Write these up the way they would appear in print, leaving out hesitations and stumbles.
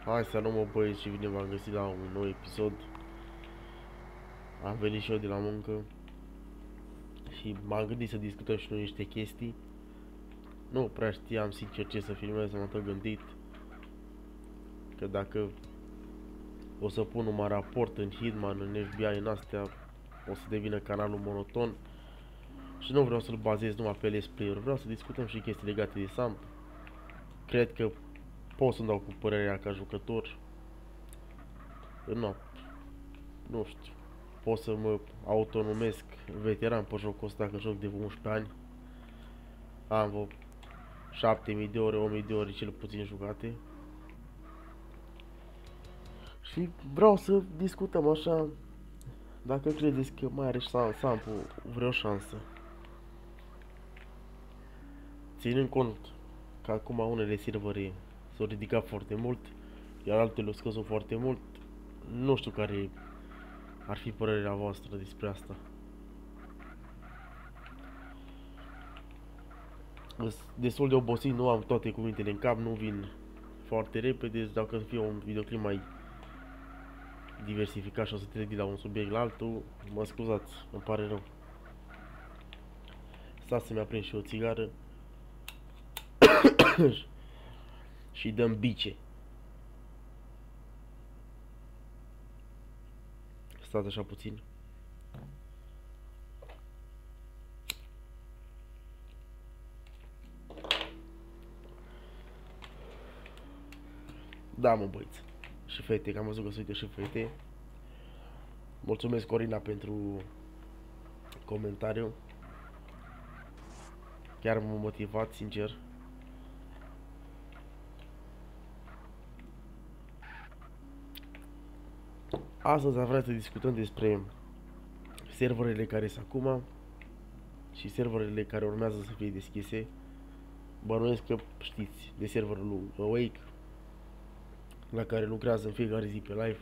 Hai să nu mă băieți și bine v-am găsit la un nou episod. Am venit și eu de la muncă și m-am gândit să discutăm și noi niște chestii. Nu prea știam sincer ce să filmez, m-am tot gândit că dacă o să pun numai raport în Hitman, în FBI, în astea, o să devină canalul monoton. Și nu vreau să-l bazez numai pe let's play-uri, vreau să discutăm și chestii legate de Samp. Cred că pot să-mi dau cu părerea ca jucător. Nu știu. Pot să mă autonumesc veteran pe jocul ăsta, că joc de 11 ani. Am vreo 7000 de ore, 1000 de ore cel puțin jucate. Și vreau să discutăm așa, dacă credeți că mai are Samp-ul vreo șansă. Ținând cont că acum unele servere s-au ridicat foarte mult, iar altele au scăzut foarte mult, nu știu care ar fi părerea voastră despre asta. Destul de obosit, nu am toate cuvintele în cap, nu vin foarte repede, deci dacă fie un videoclip mai diversificat și o să trec de la un subiect la altul, mă scuzați, îmi pare rău. Stați să-mi aprind și o țigară și dăm bice. Stați așa puțin. Da, mă băieți și fete, că am văzut că se uită și fete. Mulțumesc, Corina, pentru comentariu. Chiar m-a motivat, sincer. Astăzi am vrea să discutăm despre serverele care sunt acum și serverele care urmează să fie deschise. Bănuiesc că știți de serverul Awake, la care lucrează în fiecare zi pe live,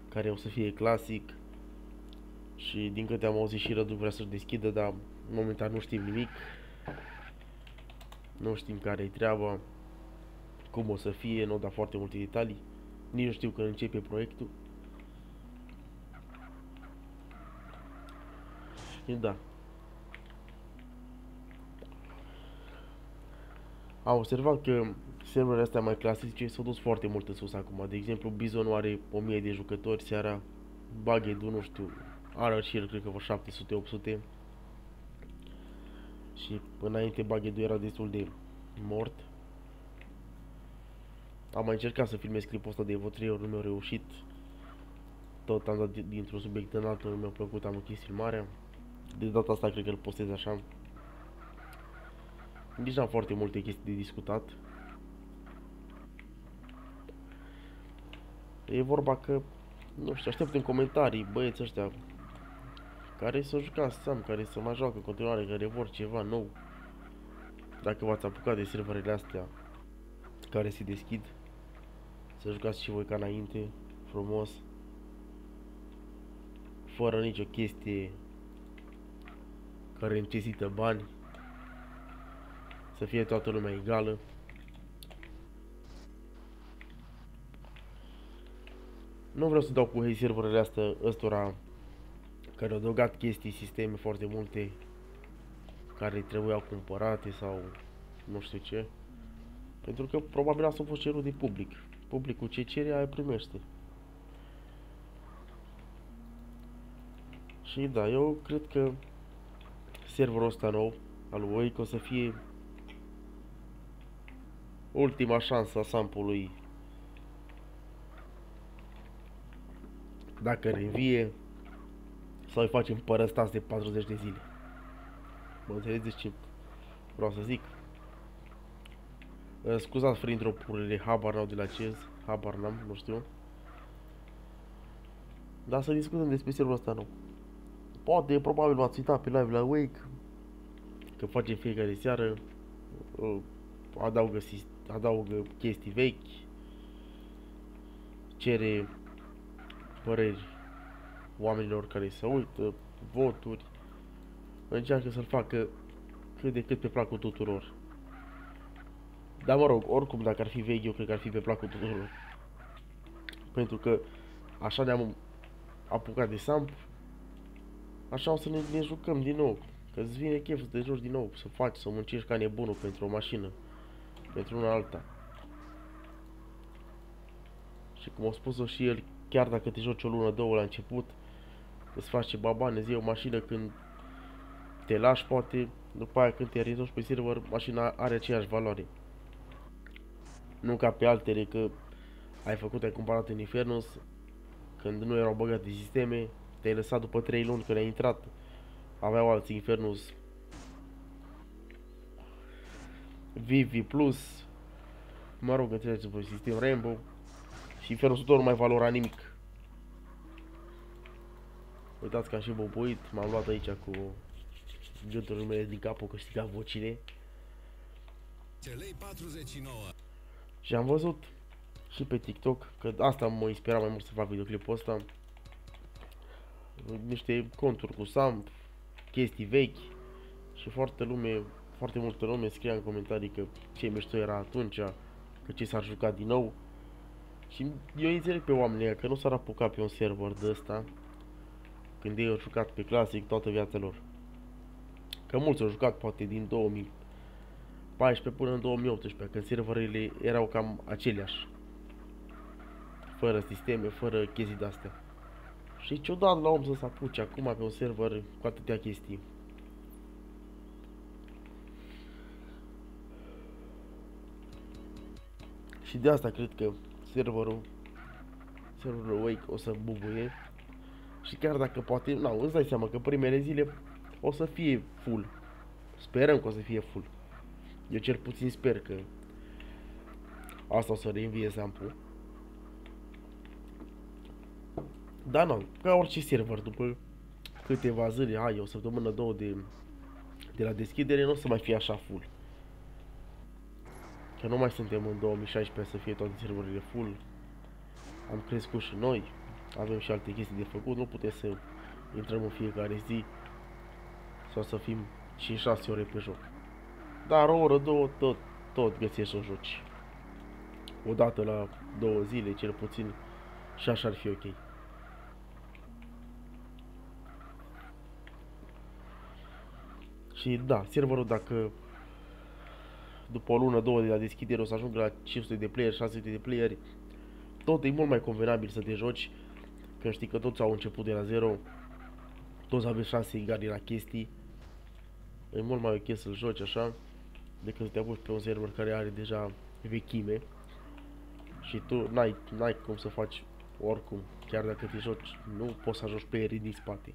care o să fie clasic. Și din câte am auzit și Radu vrea să-și deschidă, dar momentan nu știm nimic. Nu știm care-i treaba, cum o să fie, nu au dat foarte multe detalii. Nici nu știu când începe proiectul. Și da, am observat că serverele astea mai clasice s-au dus foarte mult în sus acum. De exemplu, Bizon are 1000 de jucători seara, Baghedu, nu știu, are și el cred că vreo 700-800. Și înainte Baghedu era destul de mort. Am mai încercat să filmez clipul ăsta de vreo 3 ori, nu mi-a reușit. Tot am dat dintr-un subiect în altul, nu mi-a plăcut, am închis filmarea. De data asta cred că îl postez așa. Nici n-am foarte multe chestii de discutat. E vorba că, nu știu, aștept în comentarii băieți ăștia care să jucați Sam, care să mai joacă în continuare, care vor ceva nou. Dacă v-ați apucat de serverele astea care se deschid, să jucați și voi ca înainte, frumos, fără nicio chestie care necesită bani, să fie toată lumea egală. Nu vreau să dau cu hate serverele astea ăstora care au adăugat chestii, sisteme foarte multe care trebuiau cumpărate sau nu știu ce. Pentru că probabil asta a fost cerut de public. Publicul ce cere, aia primește. Și da, eu cred că serverul ăsta nou al Wake o să fie ultima șansă a Sampului, dacă revie, sau îi facem părăstați de 40 de zile. Mă înțelegeți ce vreau să zic? Scuzați free drop-urile, habar n-au de la CEZ, habar n-am, nu știu. Dar să discutăm despre serverul ăsta nou. Poate, probabil v-ați uitat pe live la Wake, că face fiecare seară, adaugă chestii vechi, cere păreri oamenilor care se uită, voturi, încearcă să-l facă cât de cât pe placul tuturor. Dar mă rog, oricum dacă ar fi vechi, eu cred că ar fi pe placul tuturor. Pentru că așa ne-am apucat de samp, așa o să ne jucăm din nou. Că îți vine chef să te joci din nou, să faci, să muncești ca nebunul pentru o mașină, pentru una alta. Și cum a spus-o și el, chiar dacă te joci o lună, două la început, îți faci ceva bani, îți iei o mașină când te lași, poate, după aia când te rezoci pe server, mașina are aceeași valoare. Nu ca pe altele, că ai cumpărat în Infernus, când nu erau băgate sisteme, te-ai lăsat după 3 luni când ai intrat, aveau alții Infernus VV Plus, mă rog, înțelegeți voi, sistem Rainbow, și Infernus tot nu mai valora nimic. Uitați că am și bobuit, m-am luat aici cu gânturile mele din cap, că știga vocile. Și am văzut și pe TikTok, că asta mă inspira mai mult să fac videoclipul ăsta, niște conturi cu samp, chestii vechi, și foarte multă lume scria în comentarii că ce mișto era atunci, că ce s-ar juca din nou. Și eu înțeleg pe oamenii ăia că nu s-ar apuca pe un server de ăsta când ei au jucat pe clasic toată viața lor. Că mulți au jucat poate din 2014 până în 2018, când serverele erau cam aceleași, fără sisteme, fără chestii de-astea. Și e ciudat la om să se apuce acum pe un server cu atâtea chestii. Și de asta cred că serverul Wake o să bubuie. Și chiar dacă poate, îți dai seama că primele zile o să fie full. Sperăm că o să fie full. Eu cel puțin sper că asta o să reînvie sample. Da, ca orice server, după câteva zile, o săptămână, două de la deschidere, nu o să mai fie așa full. Că nu mai suntem în 2016 să fie toate serverele full. Am crescut și noi, avem și alte chestii de făcut, nu putem să intrăm în fiecare zi sau să fim 5-6 ore pe joc. Dar o oră, două, tot găsești să joci. O dată la 2 zile, cel puțin, și așa ar fi ok. Și da, serverul, dacă după o lună, două de la deschidere o să ajungă la 500 de playeri, 600 de playeri, tot e mult mai convenabil să te joci, că știi că toți au început de la zero, toți aveți șanse egale la chestii. E mult mai ok să-l joci așa, decât să te apuci pe un server care are deja vechime și tu n-ai cum să faci oricum, chiar dacă te joci, nu poți să joci pe din spate.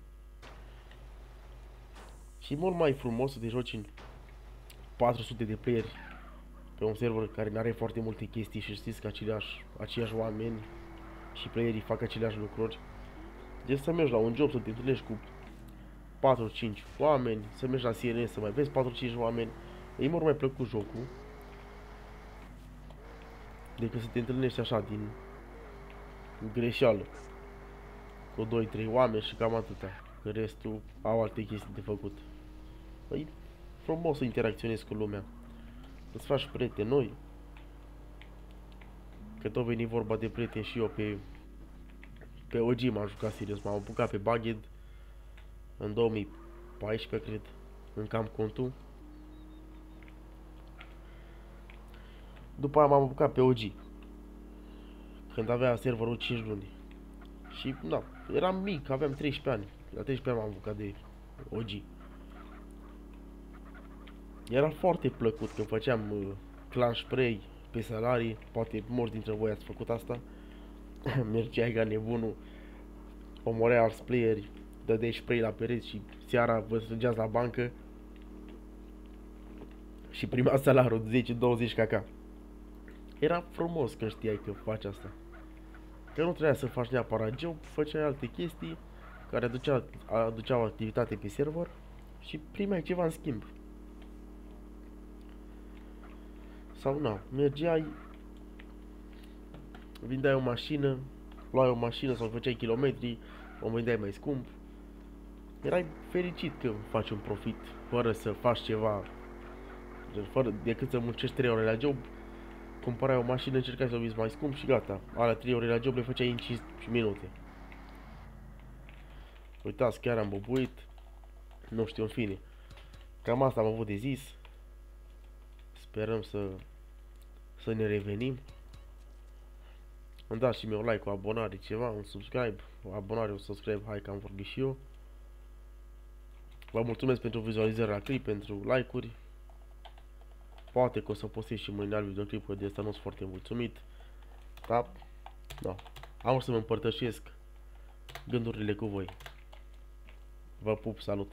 Și e mult mai frumos să te joci în 400 de playeri pe un server care nu are foarte multe chestii și știți că aceiași oameni și playerii fac aceleași lucruri. Deci să mergi la un job, să te întâlnești cu 4-5 oameni, să mergi la CNN să mai vezi 4-5 oameni. E mult mai plăcut jocul decât să te întâlnești așa din greșeală cu 2-3 oameni și cam atâta, că restul au alte chestii de făcut. E frumos să interacționezi cu lumea, îți faci prieteni noi, că tot veni vorba de prieteni și eu pe OG m-am jucat serios, m-am apucat pe Bugged în 2014, cred, în cam contul. După aia m-am apucat pe OG, când avea serverul 5 luni. Și, eram mic, aveam 13 ani. La 13 ani m-am apucat de OG. Era foarte plăcut când făceam clan spray pe salarii. Poate mulți dintre voi ați făcut asta. Mergeai ca nebunul, omorea alți playeri, dădeai spray la pereți și seara vă strângeați la bancă și prima salariul 10-20 caca. Era frumos când știai că faci asta. Că nu trebuia să faci neapărat job, făceai alte chestii care aduceau activitate pe server și primeai ceva în schimb. Sau mergeai, vindeai o mașină, luai o mașină sau făceai kilometri, o vindeai mai scump. Erai fericit că faci un profit, fără să faci ceva, decât să muncești 3 ore la job, cumpărai o mașină, încercai să o vinzi mai scump și gata. Alea 3 ore la job le făceai în 5 minute. Uitați, chiar am bubuit. Nu știu, în fine. Cam asta am avut de zis. Sperăm să ne revenim. Îmi dați și mie un like, o abonare, ceva, un subscribe. O abonare, un subscribe, hai că am vorbit și eu. Vă mulțumesc pentru vizualizări la clip, pentru like-uri. Poate că o să postez și mâine alt videoclip, că de asta nu sunt foarte mulțumit. Da? Da. Am să mă împărtășesc gândurile cu voi. Vă pup, salut!